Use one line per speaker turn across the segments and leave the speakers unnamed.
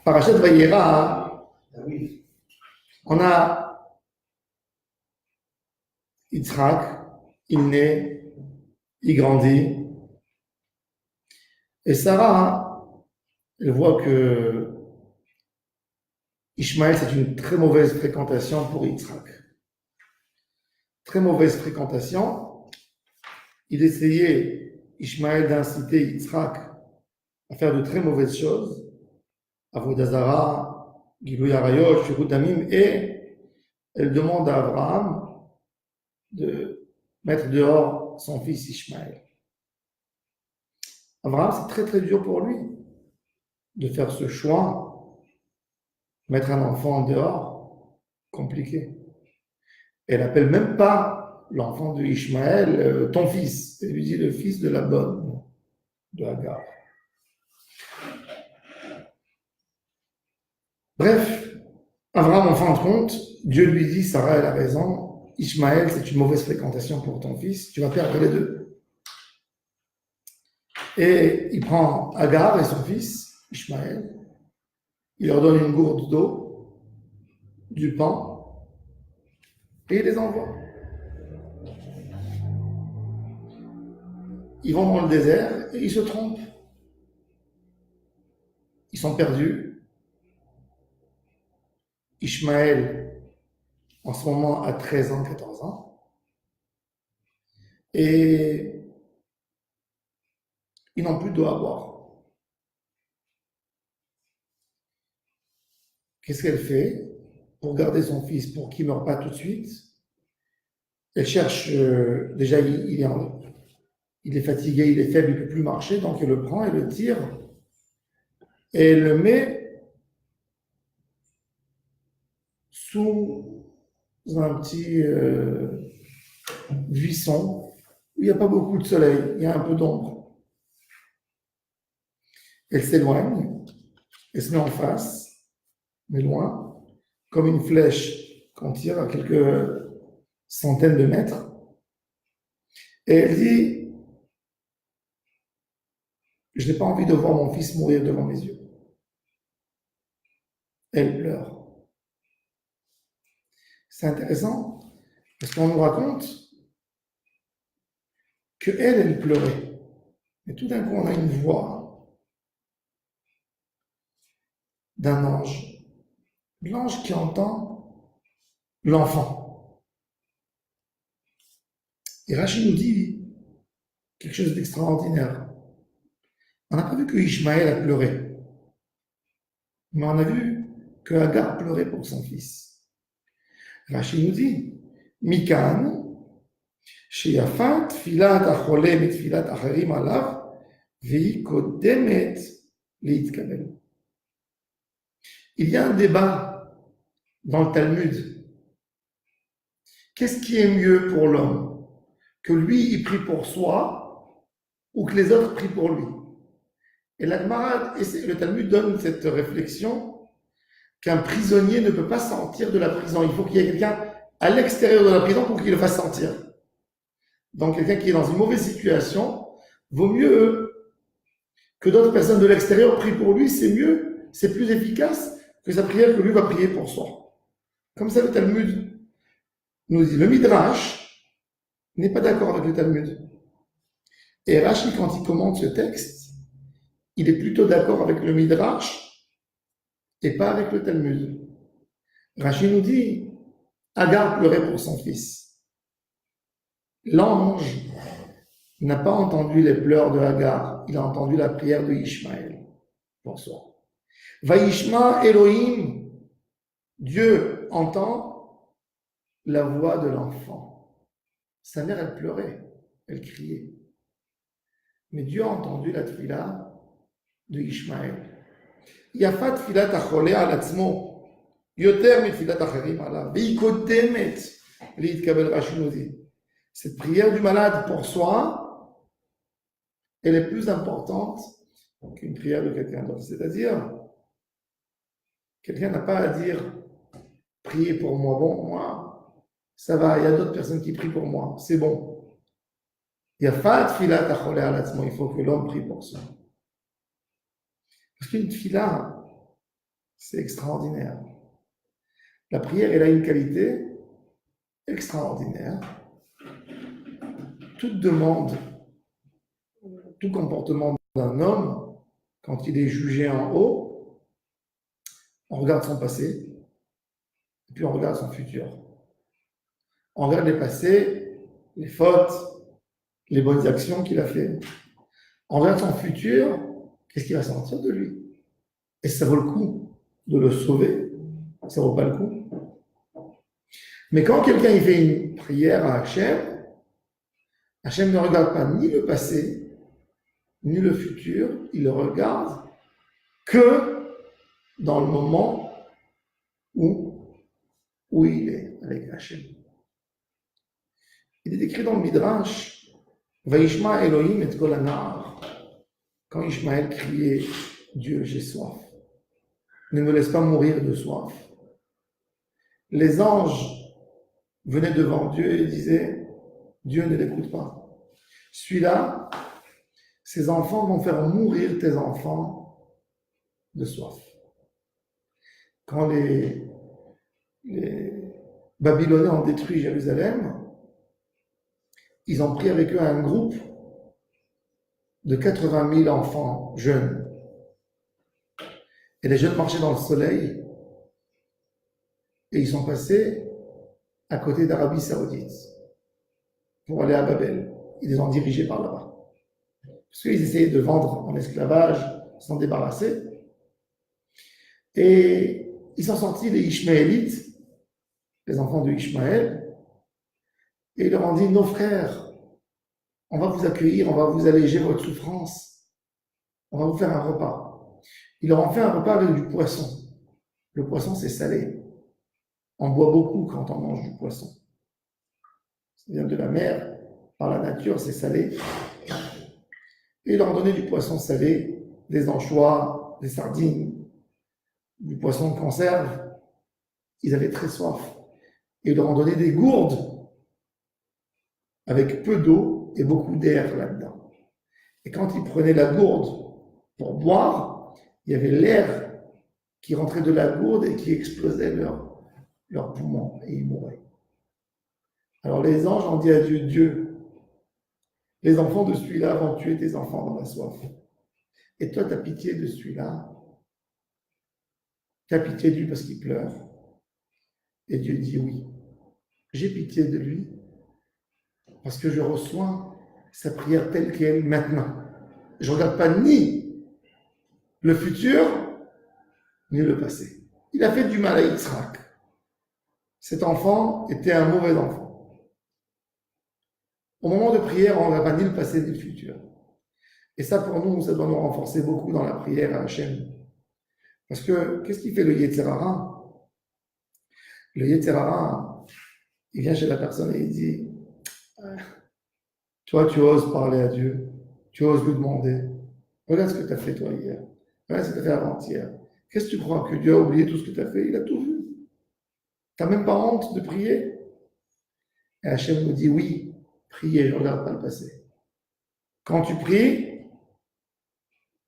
Parashat Vayera, on a Yitzhak, il naît, il grandit, et Sarah, elle voit que Ishmaël, c'est une très mauvaise fréquentation pour Yitzhak. Très mauvaise fréquentation. Il essayait, Ishmaël, d'inciter Yitzhak à faire de très mauvaises choses, Avodah Zara, Gilui Arayot, Shirut Damim, et elle demande à Abraham de mettre dehors son fils Ishmaël. Abraham, c'est très très dur pour lui de faire ce choix, mettre un enfant dehors, compliqué. Elle n'appelle même pas l'enfant de Ishmaël ton fils, elle lui dit le fils de la bonne, de Hagar. Bref, Abraham, en fin de compte, Dieu lui dit, Sarah, elle a raison, Ishmaël, c'est une mauvaise fréquentation pour ton fils, tu vas perdre les deux. Et il prend Hagar et son fils, Ishmaël, il leur donne une gourde d'eau, du pain, et il les envoie. Ils vont dans le désert et ils se trompent. Ils sont perdus. Ishmaël, en ce moment, a 13 ans, 14 ans. Et ils n'ont plus d'eau à boire. Qu'est-ce qu'elle fait pour garder son fils, pour qu'il ne meure pas tout de suite? Elle cherche, déjà il est fatigué, il est faible, il ne peut plus marcher, donc elle le prend, elle le tire, et elle le met sous un petit buisson, où il n'y a pas beaucoup de soleil, il y a un peu d'ombre. Elle s'éloigne, elle se met en face, mais loin, comme une flèche qu'on tire à quelques centaines de mètres. Et elle dit, je n'ai pas envie de voir mon fils mourir devant mes yeux. Elle pleure. C'est intéressant, parce qu'on nous raconte qu'elle pleurait. Et tout d'un coup, on a une voix d'un ange. L'ange qui entend l'enfant. Et Rachid nous dit quelque chose d'extraordinaire. On n'a pas vu que Ishmaël a pleuré, mais on a vu que Hagar pleurait pour son fils. Rachid nous dit, Mikan, שיפה תפילת החולה מתפילת אחרים עליו, והיא קודמת להתקבל. Il y a un débat dans le Talmud. Qu'est-ce qui est mieux pour l'homme? Que lui, il prie pour soi ou que les autres prient pour lui? Et la Gemara, le Talmud donne cette réflexion qu'un prisonnier ne peut pas sortir de la prison. Il faut qu'il y ait quelqu'un à l'extérieur de la prison pour qu'il le fasse sortir. Donc quelqu'un qui est dans une mauvaise situation, vaut mieux que d'autres personnes de l'extérieur prient pour lui, c'est mieux, c'est plus efficace que sa prière que lui va prier pour soi. Comme ça le Talmud nous dit. Le Midrash n'est pas d'accord avec le Talmud. Et Rashi, quand il commente ce texte, il est plutôt d'accord avec le Midrash et pas avec le Talmud. Rashi nous dit, Hagar pleurait pour son fils. L'ange n'a pas entendu les pleurs de Hagar, il a entendu la prière de Ishmaël pour soi. Vaishma Elohim, Dieu entend la voix de l'enfant. Sa mère, elle pleurait, elle criait. Mais Dieu a entendu la tfila de Ishmaël. Yafat tfilat achole al atzmo, yoter mitfilat acherim alav, ve'i kodemet litkabel. Rashi nous dit. Cette prière du malade pour soi, elle est plus importante qu'une prière de quelqu'un d'autre. C'est-à-dire, quelqu'un n'a pas à dire priez pour moi. Bon, moi, ça va, il y a d'autres personnes qui prient pour moi, c'est bon. Il y a pas de filat à choler à l'atzmo, il faut que l'homme prie pour soi. Parce qu'une tefila, c'est extraordinaire. La prière, elle a une qualité extraordinaire. Toute demande, tout comportement d'un homme, quand il est jugé en haut, on regarde son passé, et puis on regarde son futur. On regarde les passés, les fautes, les bonnes actions qu'il a fait. On regarde son futur, qu'est-ce qui va sortir de lui? Et ça vaut le coup de le sauver, ça vaut pas le coup. Mais quand quelqu'un il fait une prière à Hachem, Hachem ne regarde pas ni le passé, ni le futur, il le regarde que dans le moment où il est avec Hachem. Il est écrit dans le Midrash, Vaishma Elohim et kol hanar. Quand Ishmaël criait, Dieu, j'ai soif. Ne me laisse pas mourir de soif. Les anges venaient devant Dieu et disaient, Dieu ne l'écoute pas. Celui-là, ses enfants vont faire mourir tes enfants de soif. Quand les Babyloniens ont détruit Jérusalem, ils ont pris avec eux un groupe de 80 000 enfants jeunes. Et les jeunes marchaient dans le soleil et ils sont passés à côté d'Arabie Saoudite pour aller à Babel. Ils les ont dirigés par là-bas. Parce qu'ils essayaient de vendre en esclavage, s'en débarrasser. Et ils sont sortis les Ishmaélites, les enfants de Ishmaël, et ils leur ont dit, nos frères, on va vous accueillir, on va vous alléger votre souffrance, on va vous faire un repas. Ils leur ont fait un repas avec du poisson. Le poisson, c'est salé. On boit beaucoup quand on mange du poisson. Ça vient de la mer, par la nature, c'est salé. Et ils leur ont donné du poisson salé, des anchois, des sardines, du poisson de conserve. Ils avaient très soif. Et ils leur ont donné des gourdes avec peu d'eau et beaucoup d'air là-dedans. Et quand ils prenaient la gourde pour boire, il y avait l'air qui rentrait de la gourde et qui explosait leurs poumons et ils mouraient. Alors les anges ont dit à Dieu, Dieu, les enfants de celui-là vont tuer tes enfants dans la soif. Et toi, tu as pitié de celui-là. Tu as pitié de lui parce qu'il pleure. Et Dieu dit oui, j'ai pitié de lui parce que je reçois sa prière telle qu'elle maintenant. Je ne regarde pas ni le futur, ni le passé. Il a fait du mal à Yitzhak. Cet enfant était un mauvais enfant. Au moment de prière, on ne regarde pas ni le passé ni le futur. Et ça, pour nous, ça doit nous renforcer beaucoup dans la prière à Hachem. Parce que, qu'est-ce qui fait le Yetzer Hara? Le Yetzer Hara, il vient chez la personne et il dit, toi, tu oses parler à Dieu, tu oses lui demander, regarde ce que tu as fait toi hier, regarde ce que tu as fait avant-hier. Qu'est-ce que tu crois que Dieu a oublié tout ce que tu as fait? Il a tout vu. Tu n'as même pas honte de prier? Et Hachem nous dit, oui, prier, je ne regarde pas le passé. Quand tu pries,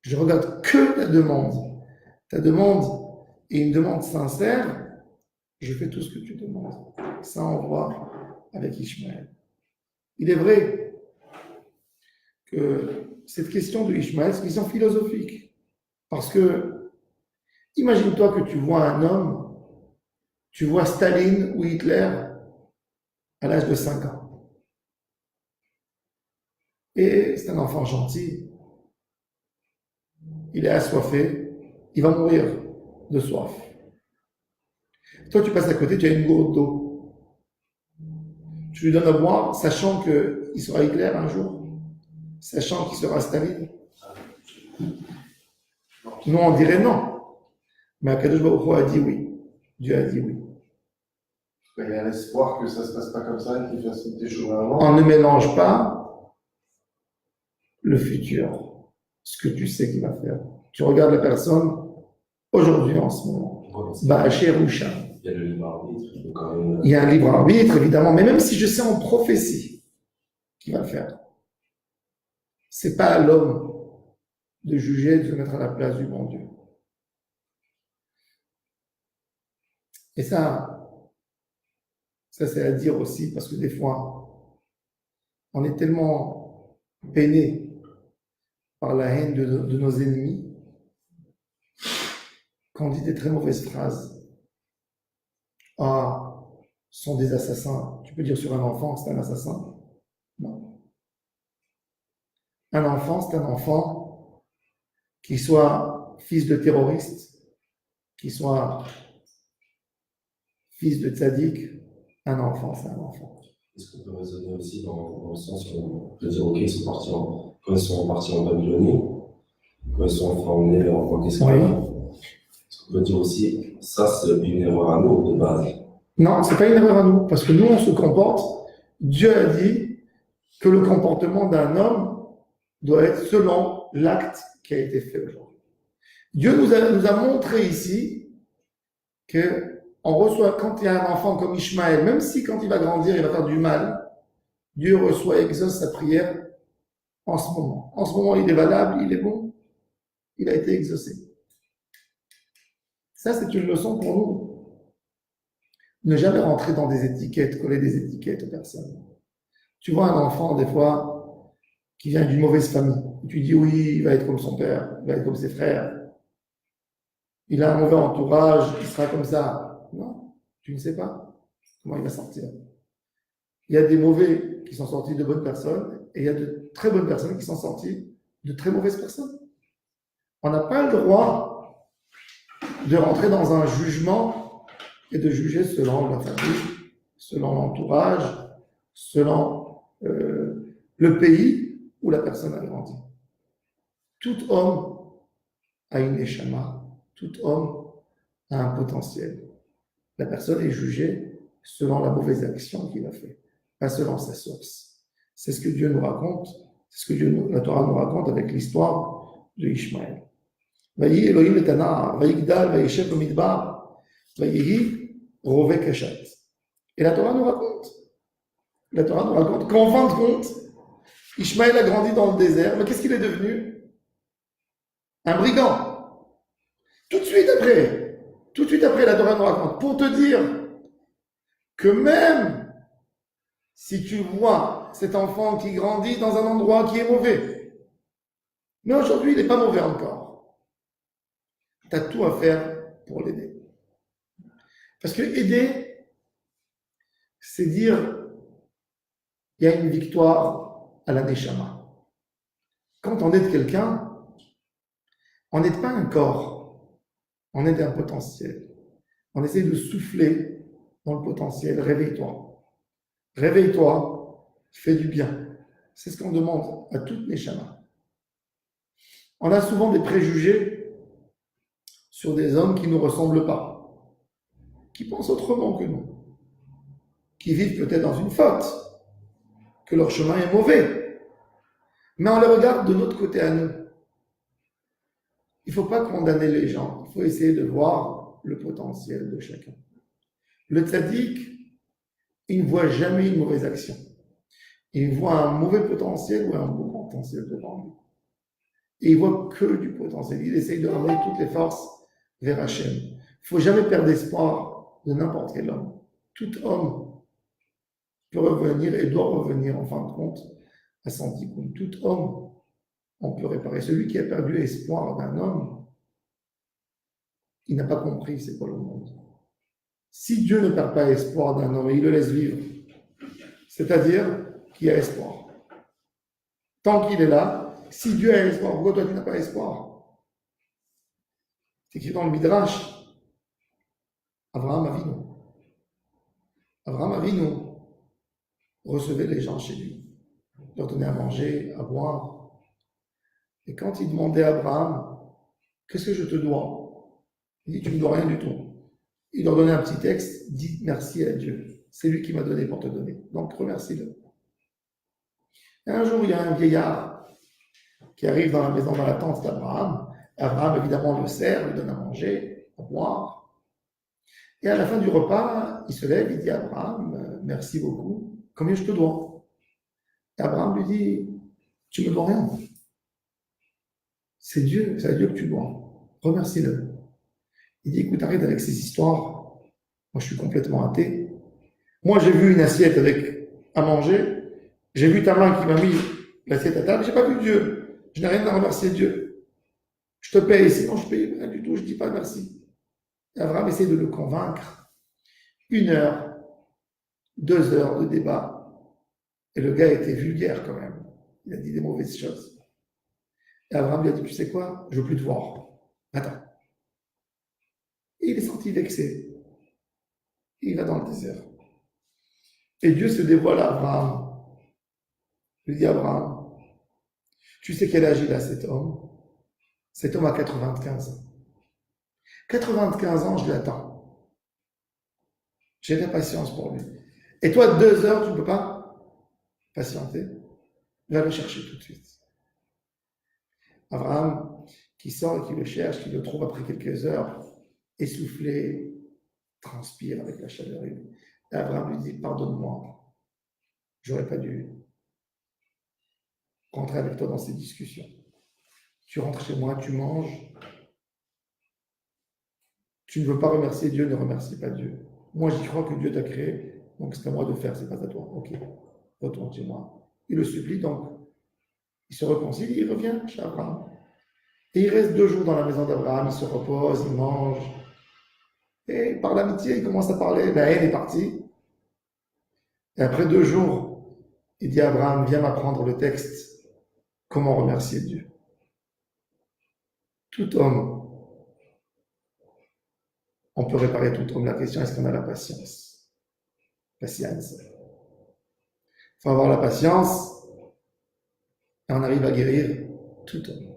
je regarde que ta demande. Ta demande est une demande sincère, je fais tout ce que tu demandes. Ça, on voit avec Ishmaël. Il est vrai que cette question de Ishmaël, c'est une question philosophique. Parce que, imagine-toi que tu vois un homme, tu vois Staline ou Hitler à l'âge de 5 ans. Et c'est un enfant gentil. Il est assoiffé, il va mourir de soif. Toi, tu passes à côté, tu as une gourde d'eau. Tu lui donnes à boire, sachant qu'il sera Hitler un jour, sachant qu'il sera Staline. Nous, on dirait non. Mais Akadosh Baruch Hu a dit oui. Dieu a dit oui.
Il y a l'espoir que ça ne se passe pas comme ça et qu'il fasse des choses avant.
On ne mélange pas le futur, ce que tu sais qu'il va faire. Tu regardes la personne aujourd'hui, en ce moment. Ba'asher Usha.
Il y a le libre arbitre, il faut quand même.
Il y a un libre arbitre, évidemment, mais même si je sais en prophétie qu'il va le faire, c'est pas à l'homme de juger, de se mettre à la place du bon Dieu. Et ça c'est à dire aussi, parce que des fois, on est tellement peiné par la haine de nos ennemis qu'on dit des très mauvaises phrases. Ah, ce sont des assassins. Tu peux dire sur un enfant, c'est un assassin? Non. Un enfant, c'est un enfant, qu'il soit fils de terroriste, qu'il soit fils de tzaddik, un enfant, c'est un enfant.
Est-ce qu'on peut raisonner aussi dans le sens où on peut dire, ok, quand ils sont partis en Babylonie, quand ils sont emmenés en tant qu'esclaves, est-ce qu'on peut dire aussi, ça c'est une erreur à nous de base?
Non, c'est pas une erreur à nous, parce que nous, on se comporte, Dieu a dit que le comportement d'un homme doit être selon l'acte qui a été fait aujourd'hui. Dieu nous a montré ici que on reçoit, quand il y a un enfant comme Ishmaël, même si quand il va grandir, il va faire du mal, Dieu reçoit, exauce sa prière en ce moment. En ce moment, il est valable, il est bon, il a été exaucé. Ça, c'est une leçon pour nous. Ne jamais rentrer dans des étiquettes, coller des étiquettes aux personnes. Tu vois un enfant, des fois, qui vient d'une mauvaise famille. Tu dis oui, il va être comme son père, il va être comme ses frères. Il a un mauvais entourage, il sera comme ça. Non, tu ne sais pas comment il va sortir. Il y a des mauvais qui sont sortis de bonnes personnes et il y a de très bonnes personnes qui sont sorties de très mauvaises personnes. On n'a pas le droit de rentrer dans un jugement et de juger selon la famille, selon l'entourage, selon le pays où la personne a grandi. Tout homme a une neshama, tout homme a un potentiel. La personne est jugée selon la mauvaise action qu'il a fait, pas selon sa source. C'est ce que Dieu nous raconte, c'est ce que la Torah nous raconte avec l'histoire de Ishmaël. Vayi Elohim et Tana, Vayigdal, Vayeshev Bamidbar, Vayihi Rove Kashat. Et la Torah nous raconte qu'en fin de compte, Ishmaël a grandi dans le désert, mais qu'est-ce qu'il est devenu? Un brigand. Tout de suite après, la Torah nous raconte, pour te dire que même si tu vois cet enfant qui grandit dans un endroit qui est mauvais, mais aujourd'hui il n'est pas mauvais encore, tu as tout à faire pour l'aider. Parce que aider, c'est dire, il y a une victoire à la Neshama. Quand on aide quelqu'un, on n'aide pas un corps, on aide un potentiel. On essaie de souffler dans le potentiel. Réveille-toi. Réveille-toi, fais du bien. C'est ce qu'on demande à toutes les chamas. On a souvent des préjugés sur des hommes qui ne nous ressemblent pas, qui pensent autrement que nous, qui vivent peut-être dans une faute, que leur chemin est mauvais. Mais on les regarde de notre côté à nous. Il ne faut pas condamner les gens, il faut essayer de voir le potentiel de chacun. Le tzaddik, il ne voit jamais une mauvaise action. Il voit un mauvais potentiel ou un bon potentiel devant lui. Et il voit que du potentiel. Il essaye de ramener toutes les forces vers Hachem. Il ne faut jamais perdre espoir de n'importe quel homme. Tout homme peut revenir et doit revenir en fin de compte à son tikkun. Tout homme, on peut réparer. Celui qui a perdu espoir d'un homme, il n'a pas compris c'est quoi le monde. Si Dieu ne perd pas espoir d'un homme et il le laisse vivre, c'est-à-dire qu'il y a espoir. Tant qu'il est là, si Dieu a espoir, pourquoi toi tu n'as pas espoir? C'est écrit dans le Midrash. Abraham Avinu recevait les gens chez lui, leur donnait à manger, à boire. Et quand il demandait à Abraham, qu'est-ce que je te dois? Il dit, tu ne me dois rien du tout. Il leur donnait un petit texte, dis merci à Dieu. C'est lui qui m'a donné pour te donner. Donc remercie-le. Et un jour, il y a un vieillard qui arrive dans la maison, dans la tente d'Abraham. Abraham, évidemment, le sert, lui donne à manger, à boire. Et à la fin du repas, il se lève, il dit à Abraham, merci beaucoup, combien je te dois? Et Abraham lui dit, tu me dois rien. c'est à Dieu que tu dois. Remercie-le. Il dit, écoute, arrête avec ces histoires. Moi, je suis complètement athée. Moi, j'ai vu une assiette avec à manger. J'ai vu ta main qui m'a mis l'assiette à table. J'ai pas vu Dieu. Je n'ai rien à remercier Dieu. Je te paye. Sinon, je paye rien du tout. Je dis pas merci. Et Abraham essaie de le convaincre. 1 heure, 2 heures de débat. Et le gars était vulgaire quand même. Il a dit des mauvaises choses. Et Abraham lui a dit, tu sais quoi? Je veux plus te voir. Attends. Et il est sorti vexé. Et il va dans le désert. Et Dieu se dévoile à Abraham. Il dit à Abraham, tu sais quel âge il a cet homme? Cet homme a 95 ans. 95 ans, je l'attends. J'ai de la patience pour lui. Et toi, 2 heures, tu ne peux pas patienter? Va le chercher tout de suite. Abraham, qui sort et qui le cherche, qui le trouve après quelques heures, essoufflé, transpire avec la chaleur. Et Abraham lui dit, pardonne-moi, j'aurais pas dû rentrer avec toi dans ces discussions. Tu rentres chez moi, tu manges. Tu ne veux pas remercier Dieu, ne remercie pas Dieu. Moi, j'y crois que Dieu t'a créé, donc c'est à moi de faire, c'est pas à toi. Ok, retourne chez moi. Il le supplie, donc il se réconcilie, il revient chez Abraham. Et il reste 2 jours dans la maison d'Abraham, il se repose, il mange. Et par l'amitié, il commence à parler. La haine est partie. Et après 2 jours, il dit à Abraham, viens m'apprendre le texte. Comment remercier Dieu? Tout homme, on peut réparer tout homme. La question, est-ce qu'on a la patience? Patience. Il faut avoir la patience et on arrive à guérir tout homme.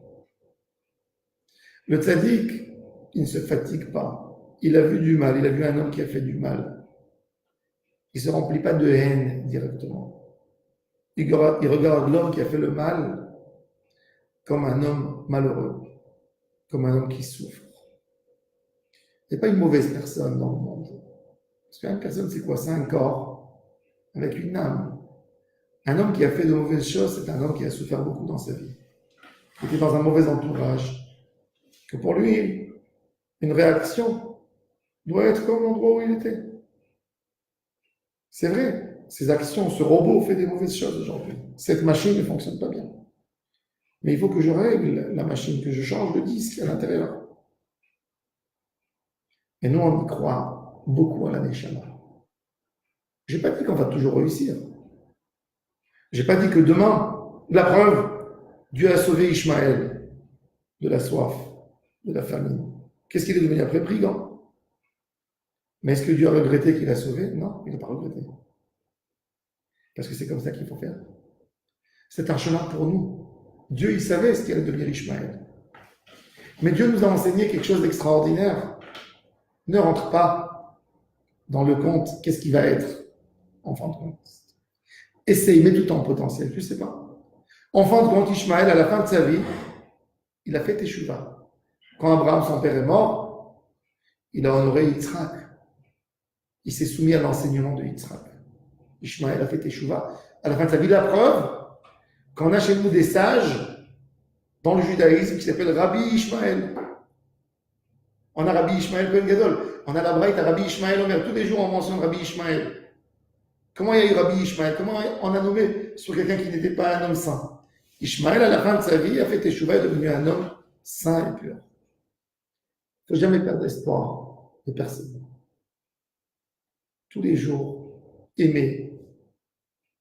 Le tzaddik, il ne se fatigue pas. Il a vu du mal, il a vu un homme qui a fait du mal. Il ne se remplit pas de haine directement. Il regarde l'homme qui a fait le mal comme un homme malheureux, comme un homme qui souffre. Il n'y a pas une mauvaise personne dans le monde. Parce qu'une personne, c'est quoi? C'est un corps avec une âme. Un homme qui a fait de mauvaises choses, c'est un homme qui a souffert beaucoup dans sa vie. Il était dans un mauvais entourage. Que pour lui, une réaction doit être comme l'endroit où il était. C'est vrai, ses actions, ce robot fait des mauvaises choses aujourd'hui. Cette machine ne fonctionne pas bien. Mais il faut que je règle la machine, que je change le disque à l'intérieur. Et nous, on y croit beaucoup à la Neshama. Je n'ai pas dit qu'on va toujours réussir. Je n'ai pas dit que demain, la preuve, Dieu a sauvé Ishmaël de la soif, de la famine. Qu'est-ce qu'il est devenu après? Brigand. Mais est-ce que Dieu a regretté qu'il a sauvé? Non, il n'a pas regretté. Parce que c'est comme ça qu'il faut faire. C'est un chemin pour nous. Dieu, il savait ce qu'allait devenir Ishmaël. Mais Dieu nous a enseigné quelque chose d'extraordinaire. Ne rentre pas dans le compte, qu'est-ce qui va être en fin de compte. Essaye, mets tout en potentiel, tu ne sais pas. En fin de compte, Ishmaël, à la fin de sa vie, il a fait Teshuvah. Quand Abraham, son père, est mort, il a honoré Yitzhak. Il s'est soumis à l'enseignement de Yitzhak. Ishmaël a fait Teshuvah. À la fin de sa vie, la preuve, quand on a chez nous des sages dans le judaïsme qui s'appellent Rabbi Ishmaël. On a Rabbi Ishmaël Ben Gadol. On a la Braïta Rabbi Ishmaël Omer. Tous les jours, on mentionne Rabbi Ishmaël. Comment il y a eu Rabbi Ishmaël? Comment on a nommé sur quelqu'un qui n'était pas un homme saint? Ishmaël, à la fin de sa vie, a fait Teshuvah et est devenu un homme saint et pur. Il ne faut jamais perdre espoir de personne. Tous les jours, aimer.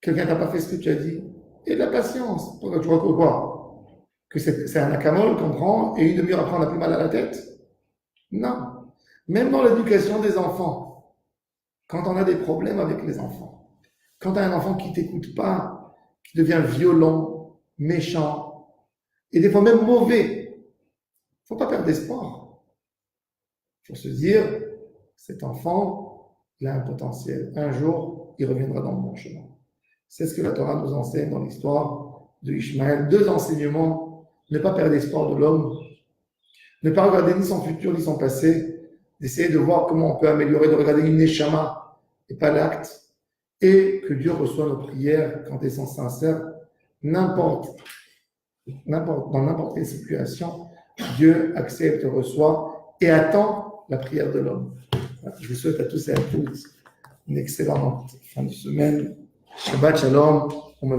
Quelqu'un n'a pas fait ce que tu as dit. Et de la patience. Tu vois quoi? Que c'est un acamol qu'on prend et 1 demi-heure après on a plus mal à la tête? Non. Même dans l'éducation des enfants, quand on a des problèmes avec les enfants, quand tu as un enfant qui ne t'écoute pas, qui devient violent, méchant, et des fois même mauvais, il ne faut pas perdre d'espoir. Il faut se dire, cet enfant, il a un potentiel. Un jour, il reviendra dans le bon chemin. C'est ce que la Torah nous enseigne dans l'histoire de Ishmaël. 2 enseignements. Ne pas perdre espoir de l'homme. Ne pas regarder ni son futur ni son passé. D'essayer de voir comment on peut améliorer, de regarder une neshama et pas l'acte. Et que Dieu reçoit nos prières quand elles sont sincères. N'importe dans n'importe quelle situation, Dieu accepte, reçoit et attend la prière de l'homme. Voilà, je vous souhaite à tous et à toutes une excellente fin de semaine. Shabbat Shalom, on me